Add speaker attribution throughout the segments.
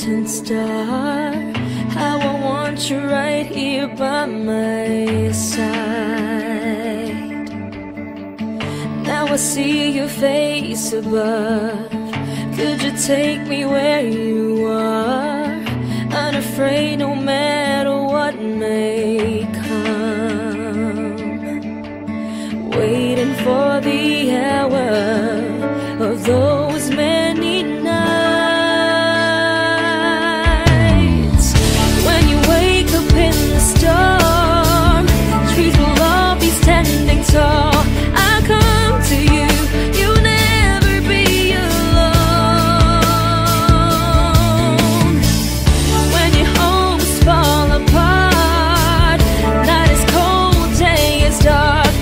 Speaker 1: distant star, how I want you right here by my side. Now I see your face above. Could you take me where you are, unafraid no matter what may come, waiting for the hour of those many nights when you wake up in the storm. Trees will all be standing tall. I'll come to you, you'll never be alone. When your homes fall apart, night is cold, day is dark,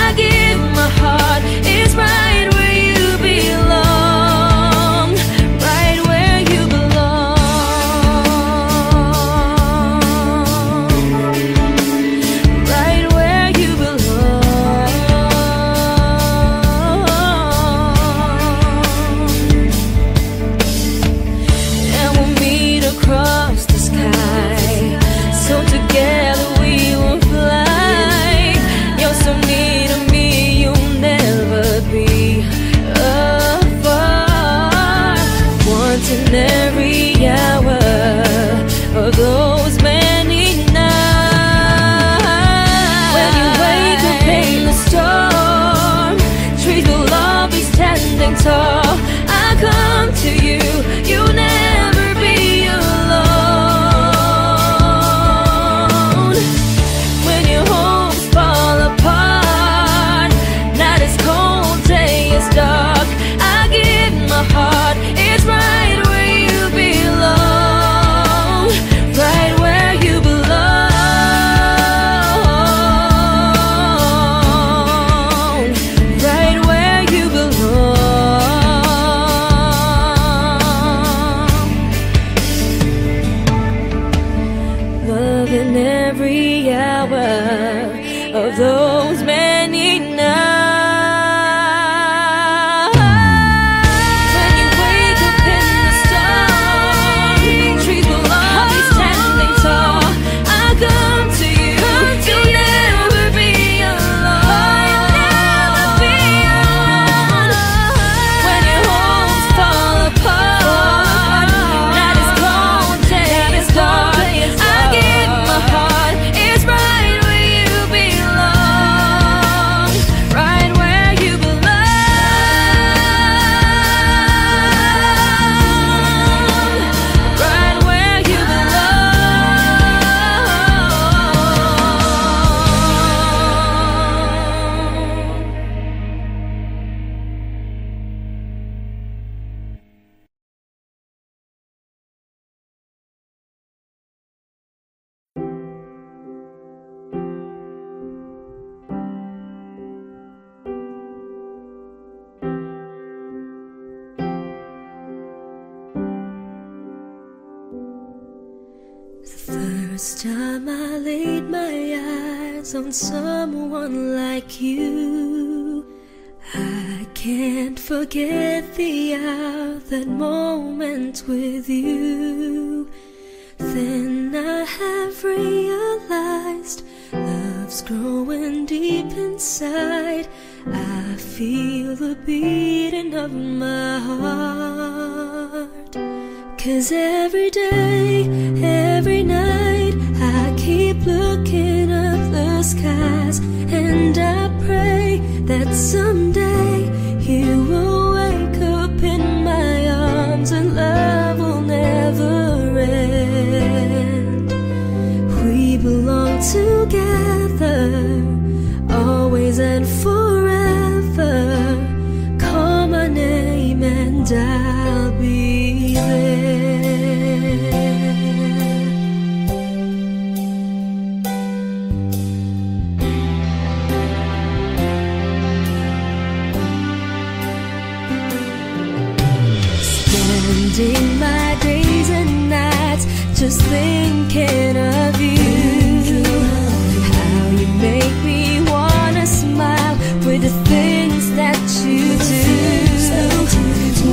Speaker 1: I give my heart. It's right where you belong, right where you belong, right where you belong. And we'll meet across the sky, so together we will fly. You're so near to me, you'll never be apart. Once in every hour of those many nights, when you wake up in the storm, trees will all be standing tall. I'll come to you, you'll never be alone. When your homes fall apart, night is cold, day is dark, I give my heart. It's right where you belong, right where you belong, right where you belong. Love in every hour of those many nights. When you wake up in the storm, trees will all be standing tall. I'll come to you, you'll never be alone. When your homes fall apart, night is cold, day is dark, I give my heart. It's right where you belong, right where you belong, right where you The first time I laid my eyes on someone like you, I can't forget the hour, that moment with you. Then I have realized love's growing deep inside. I feel the beating of my heart. 'Cause every day, every night, I keep looking up the skies, and I pray that someday you will wake up in my arms and love will never end. We belong together, always and forever. Call my name and I'll be there. Spending my days and nights just thinking of you. How you make me wanna smile with the things that you do.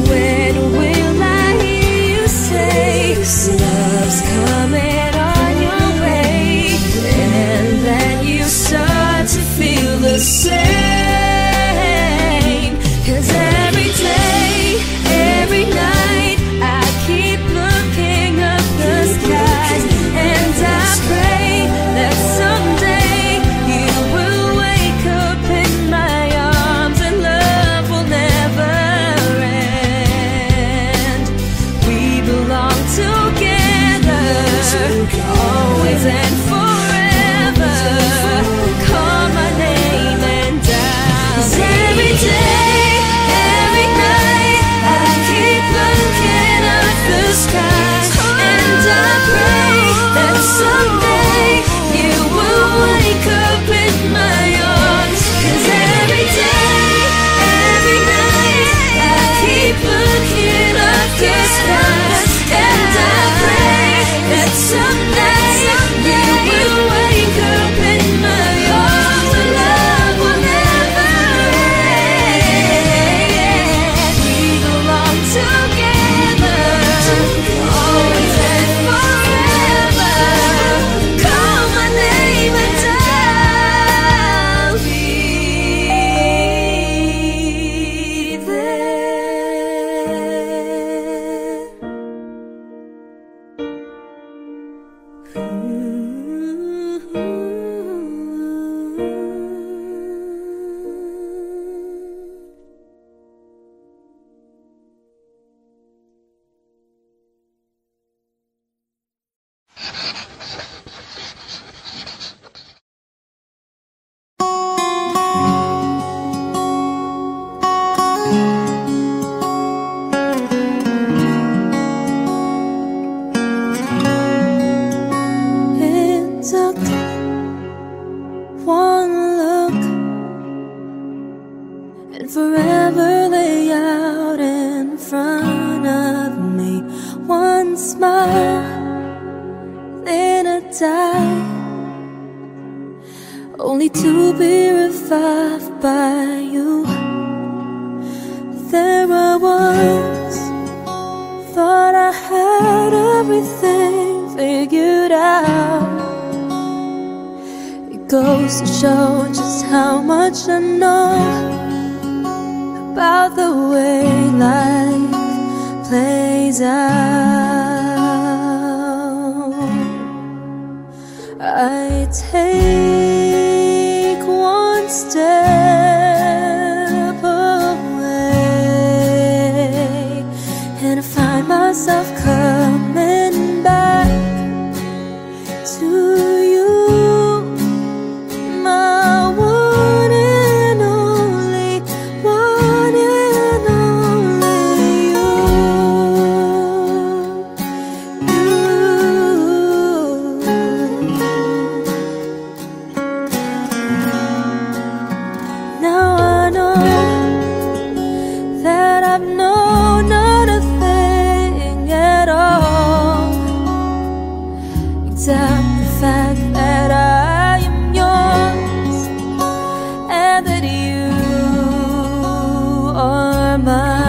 Speaker 1: When will I hear you say one look and forever lay out in front of me. One smile, then I die, only to be revived by you. There I was, thought I had everything figured out. It goes to show just how much I know about the way life plays out. I take one step away and I find myself coming back to you, my one and only, one and only you. Now I know that I've known not a thing at all, except the fact that I am yours and that you are mine.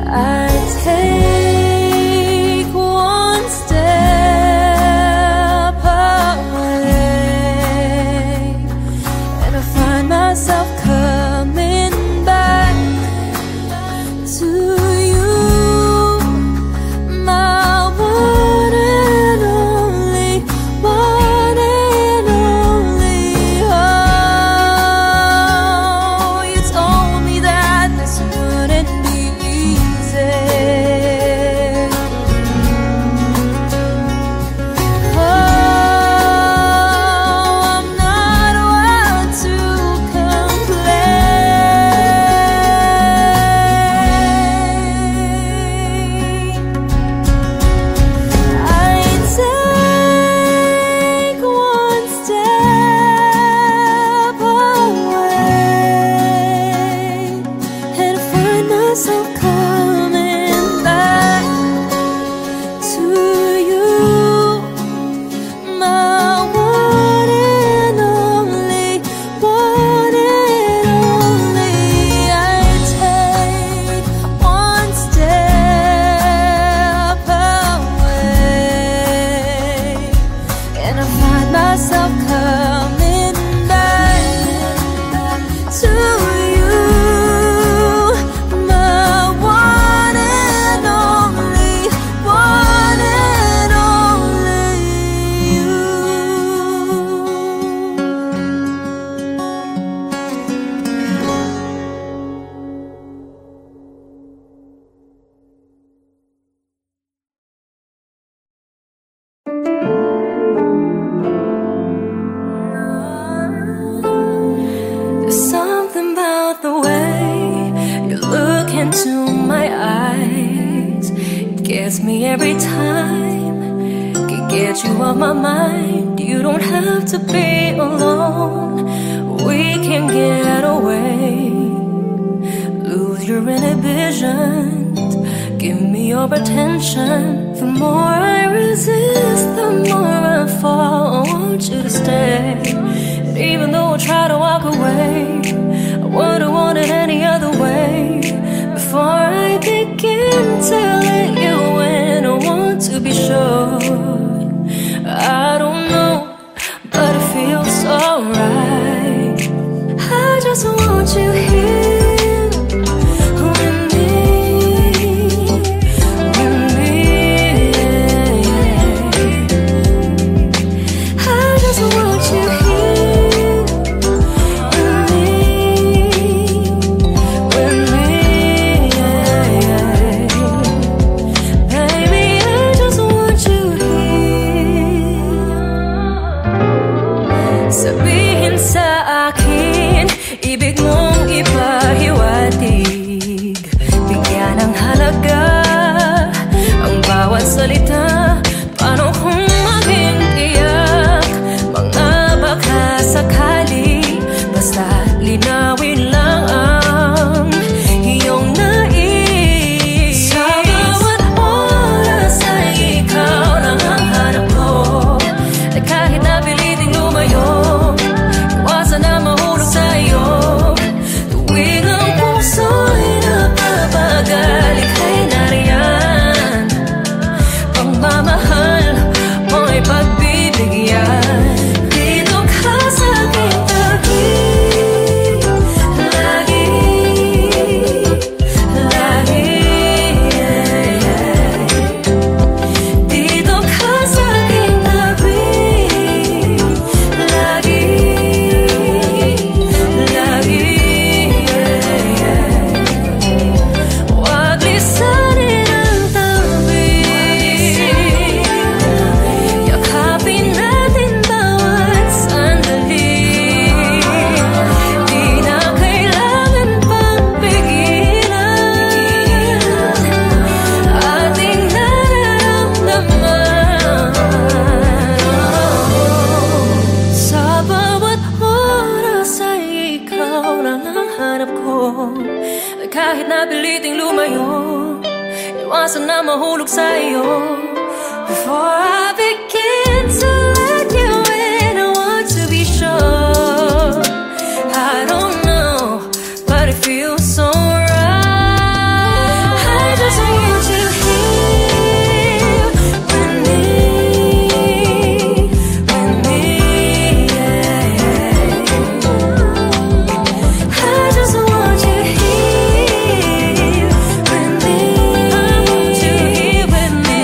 Speaker 1: I take one step away and I find myself coming back to you, my one and only, one and only. Oh, you told me that this wouldn't be easy. Oh, I'm not one to complain. I take one step away and find myself coming back to you, my one and only, one and only. I take one step away and I find myself coming back to you, my one and only, one and only you. There's something about the way you look into my eyes. It gets me every time. Can get you off my mind. You don't have to be alone. We can get away. Lose your inhibitions. Give me your attention. The more I resist, the more I fall. I want you to stay. And even though I try to walk away, I wouldn't want it any other way. Before I begin to let you in, I want to be sure. I don't know, but it feels so right. I just want you here. Sabihin sa akin, ibig mong 남아서 남아 홀룩 사이요. Before I begin to let you in, I want to be sure. I don't know, but it feels so right. I just want you here with me, yeah. I just want you here with me. I want you here with me.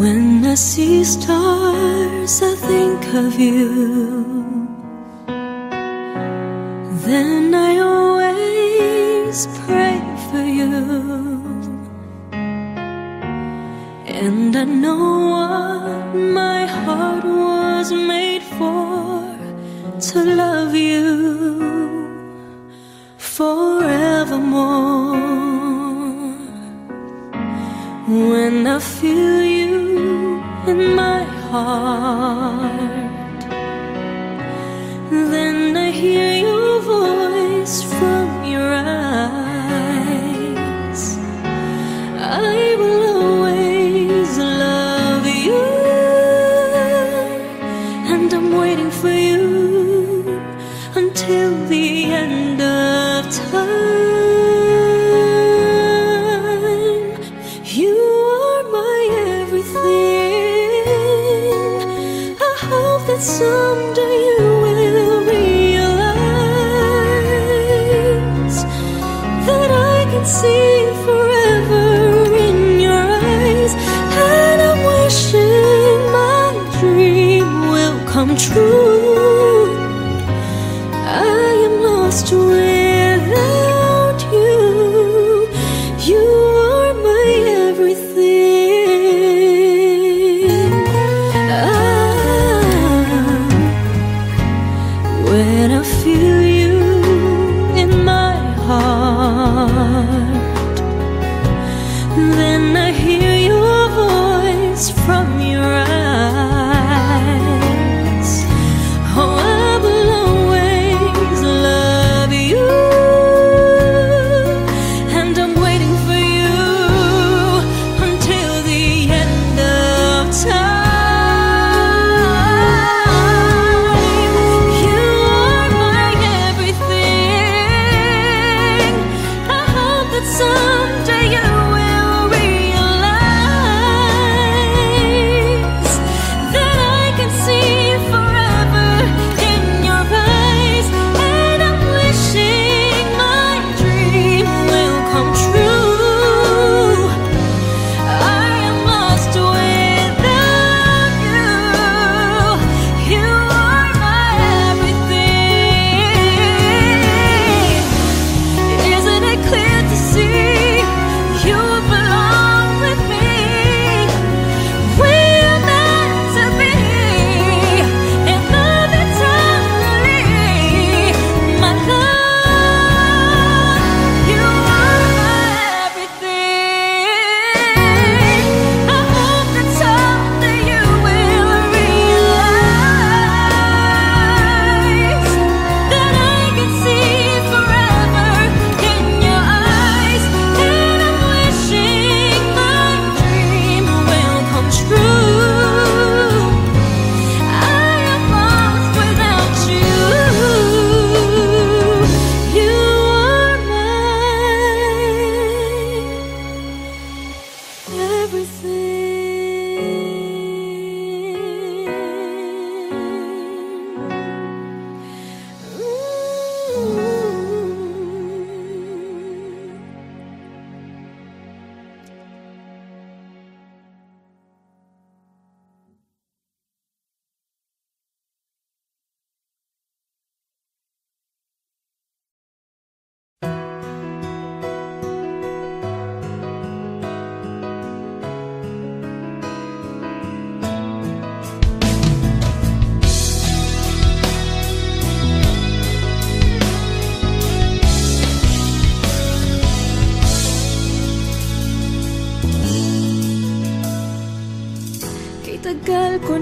Speaker 1: When I see stars, I think of you. Then I always pray for you. And I know what my heart was made for, to love you forevermore. When I feel you in my heart, then I hear your voice from your eyes. I will always love you, and I'm waiting for you until the end of time. You are my everything. I hope that someday you will realize that I can see forever in your eyes. And I'm wishing my dream will come true. I am lost without you. You are my everything. When I feel you in my heart, then I hear your voice from your eyes. Oh, I will always love you, and I'm waiting for you until the end of time. You are my everything. I hope that someday you will realize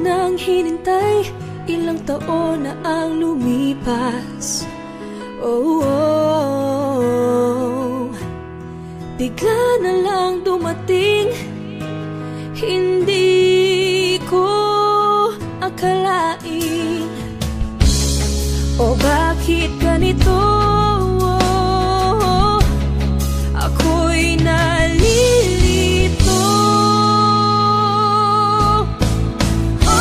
Speaker 1: nang hinintay, ilang taon na ang lumipas. Oh, oh. Bigla na lang dumating, hindi ko akalain. O bakit ganito? Ako'y nalilito. Oh,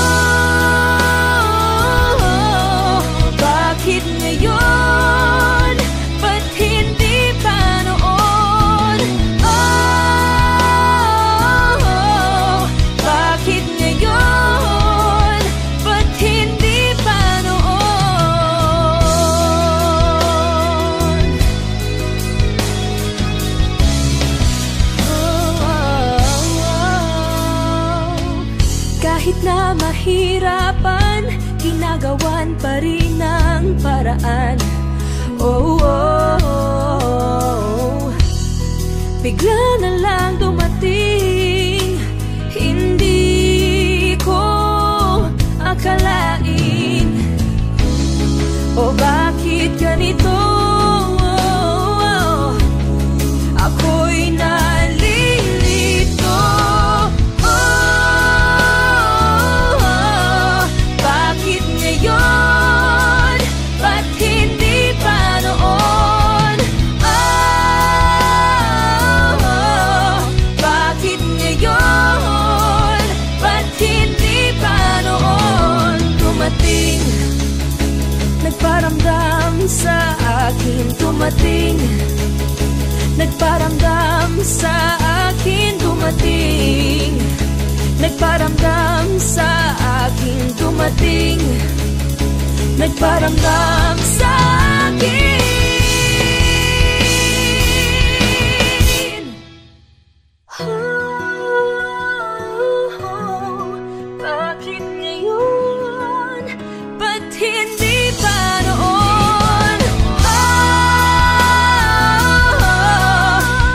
Speaker 1: bakit ngayon? Ba't hindi pa noon? Oh, bakit ngayon? Ba't hindi pa noon? Kahit na mahirapan, ginagawan pa rin ang paraan. Oh, oh, oh. Bigla na lang dumating, hindi ko akalain. O bakit ganito? Ako'y nalilito. Bakit ngayon? Ba't hindi pa noon? Bakit ngayon? Ba't hindi pa noon? Dumating, nagparamdam sa akin. Dumating, nagparamdam sa akin. Dumating, nagparamdam sa akin. Dumating, nagparamdam sa akin. Bakit ngayon? Ba't hindi pa noon?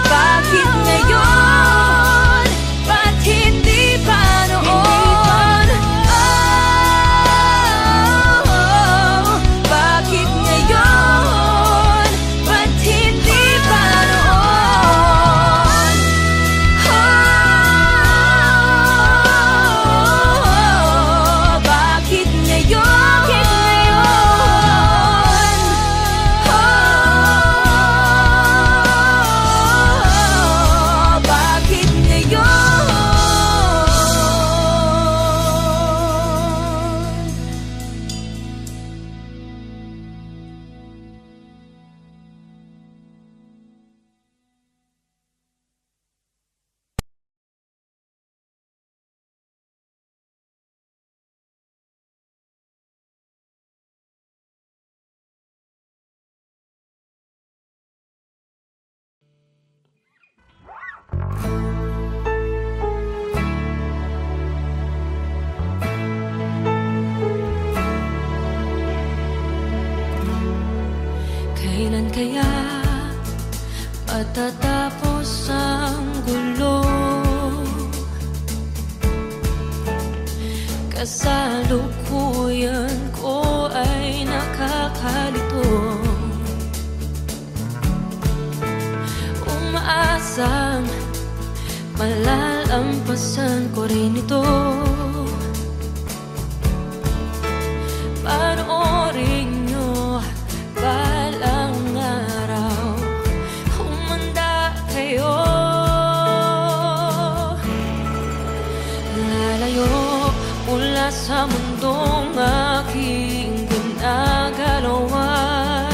Speaker 1: Bakit ngayon? Ba't hindi pa noon? Bakit ngayon? Ba't hindi pa noon? Bakit ngayon? Bakit kailan kaya matatapos ang gulo? Kasalukuyan ko ay nakakalito. Umaasang malalampasan ko rin ito. Panoorin nyo balang araw, humanda kayo. Lalayo mula sa mundong aking ginagalawan.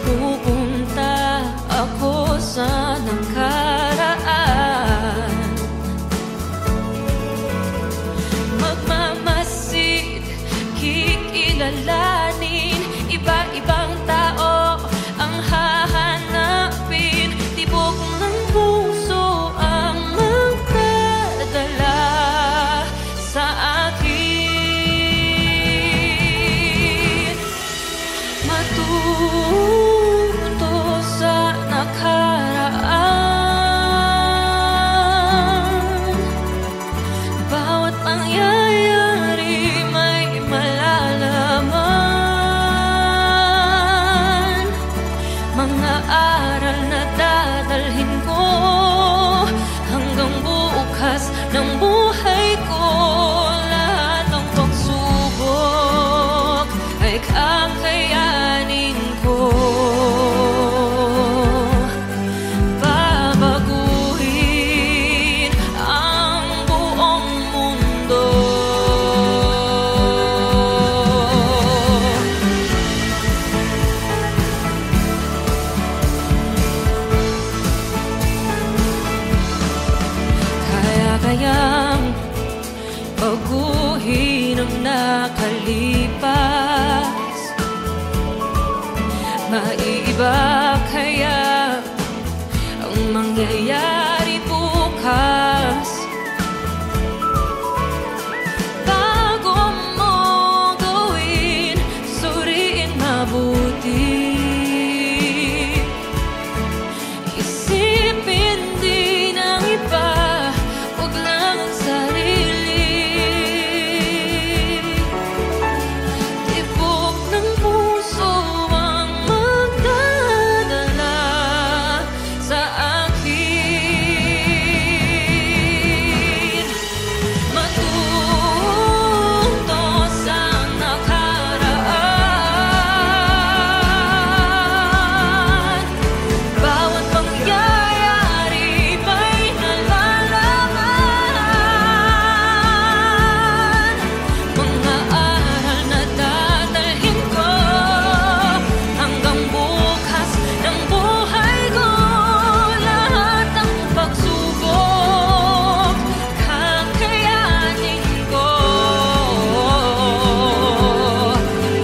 Speaker 1: Pupunta ako sa nakaraan. Magmamasid, kikilalanin, iba-ibang tao ang hahanapin. Tibok ng puso ang magdadala sa akin. Matuto sa nakaraan, makalipas. Maiiba kaya ang mangyayari bukas? Bago mo gawin, suriin mabuti. Isipin din ang iba, huwag lang ang sarili. Tibok ng puso ang magdadala sa akin. Matuto sa nakaraan. Bawat pangyayari may nalalaman. Mga aral na dadalhin ko hanggang bukas ng buhay ko. Lahat ng pagsubok kakayanin ko.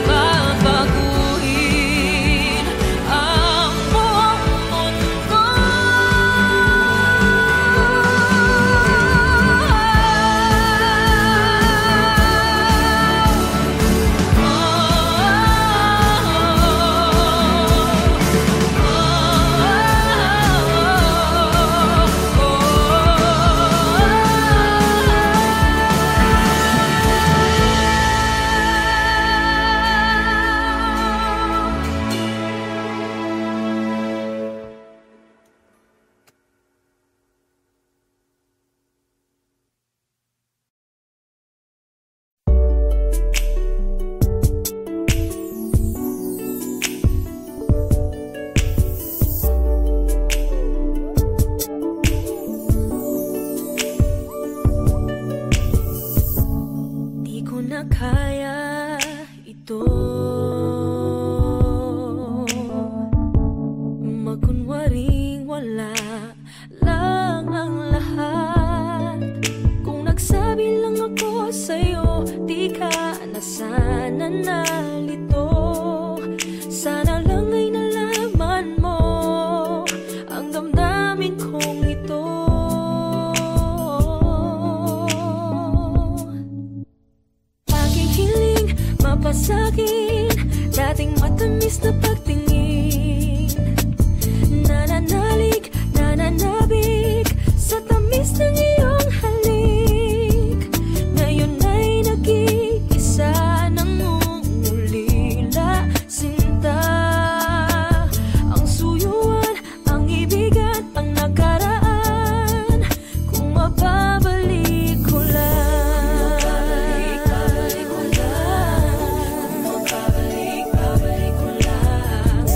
Speaker 1: Babaguhin ang buong mundo. Di ko na kaya ito. Magkunwaring wala lang ang lahat. Kung nagsabi lang ako sa'yo, di ka na sana nalito. Sana lang ay nalaman mo ang damdamin kong ito. Pakikiling, mapasakin, dating matamis na pagtingin. Nananalig, nananabik sa tamis ng iyong halik. Ngayon ay nag-iisa nang umulila, sinta. Ang suyuan, ang ibigan, ang nakaraan. Kung mababalik ko lang, babalik ko lang. Kung mababalik ko lang.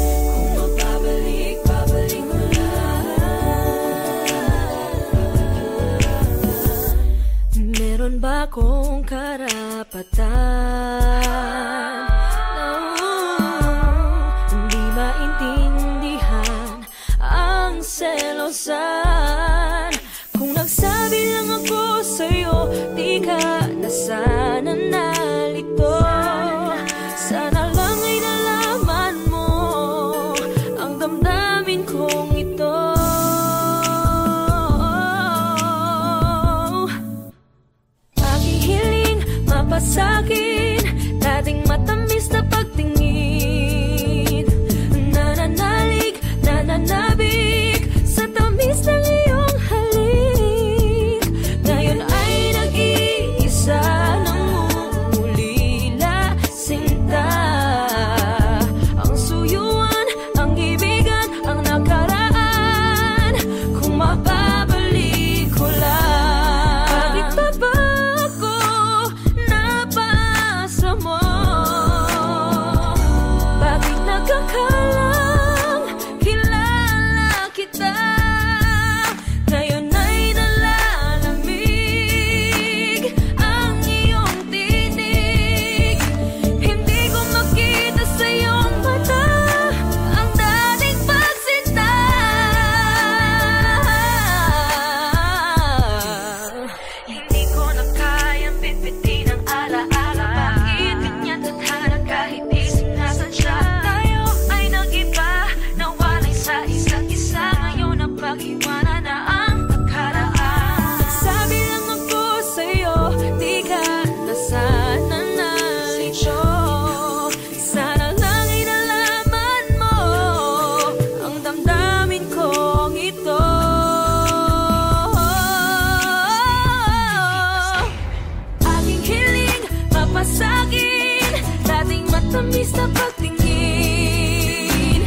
Speaker 1: tamis sa pagtingin.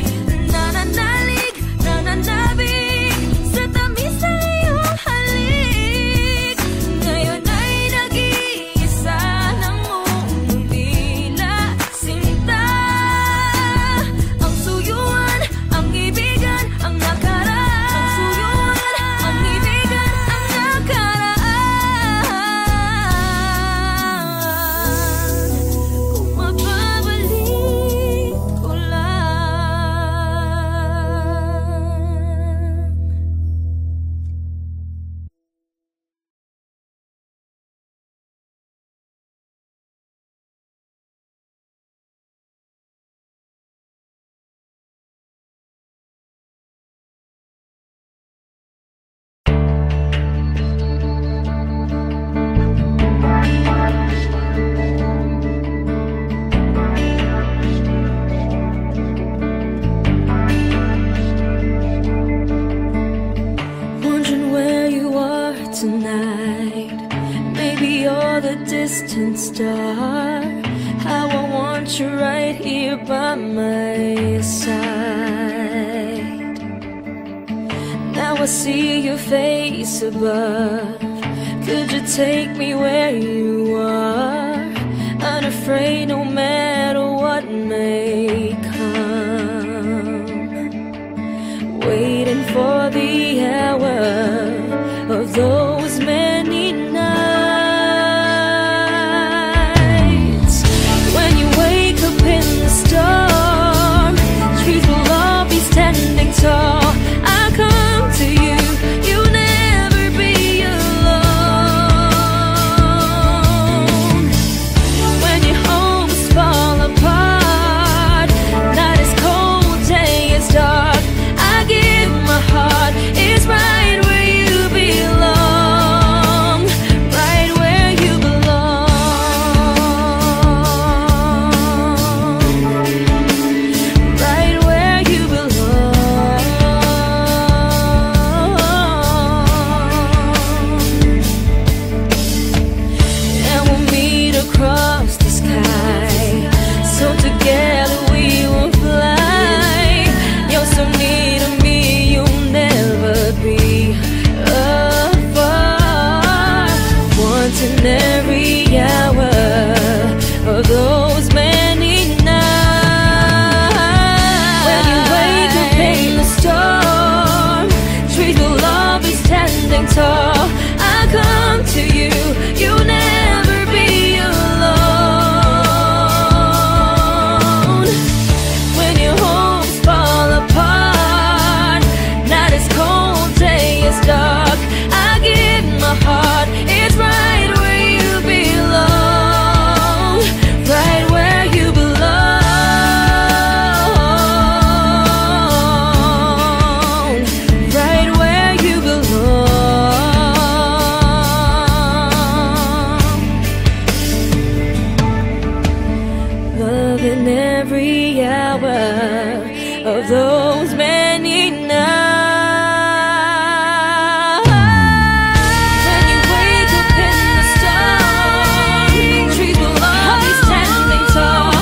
Speaker 1: Nananalig, nananabig sa tamis sa iyong halik. Ngayon ay nag-iisa ng mundo tila sinta. Ang suyuan, ang ibigan, ang nakaraan. Ang suyuan, ang ibigan, ang nakaraan. Kung mababalik ko lang. Wondering where you are tonight. Maybe you're the distant star. How I want you right here by my side. Now I see your face above. Could you take me where you are? Unafraid no matter what may come. Waiting for the hour of those many nights. When you wake up in the storm, trees will all be standing tall. I'll come to you, you'll never be alone. When your homes fall apart, night is cold, day is dark, I give my heart. It's right where you belong, right where you belong, right where you belong. And we'll meet across the sky, so together we will fly. You're so near to me, you'll never be apart. Once in every hour of those many nights. When you wake up in the storm, trees will all be standing tall. I'll come to you, you'll never be alone. When your homes fall apart, night is cold, day is dark, I give my heart. It's right where you belong, right where you belong, right where you belong. Love in every hour of those many nights. When you wake up in the storm, trees will all be standing tall.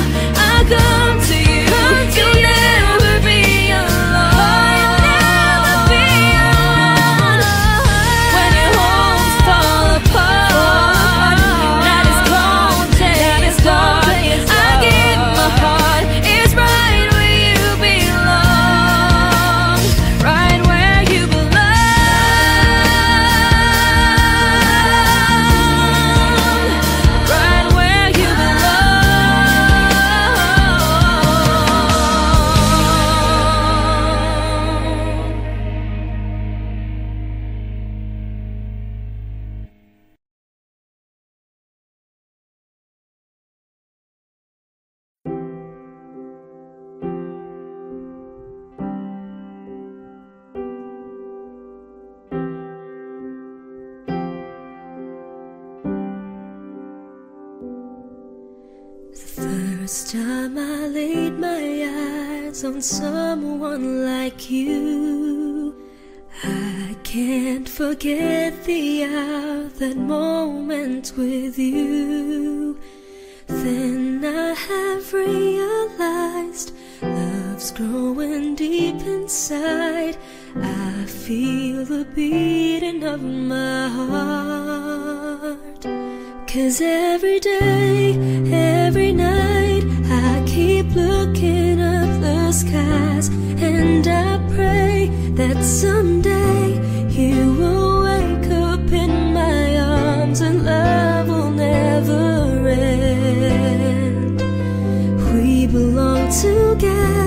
Speaker 1: I'll come to you, you'll never be alone. When your homes fall apart, night is cold, day is dark, I give my heart. It's right where you belong, right where you belong, right where you The first time I laid my eyes on someone like you, I can't forget the hour, that moment with you. Then I have realized growing deep inside. I feel the beating of my heart. 'Cause every day, every night, I keep looking up the skies, and I pray that someday you will wake up in my arms and love will never end. We belong together.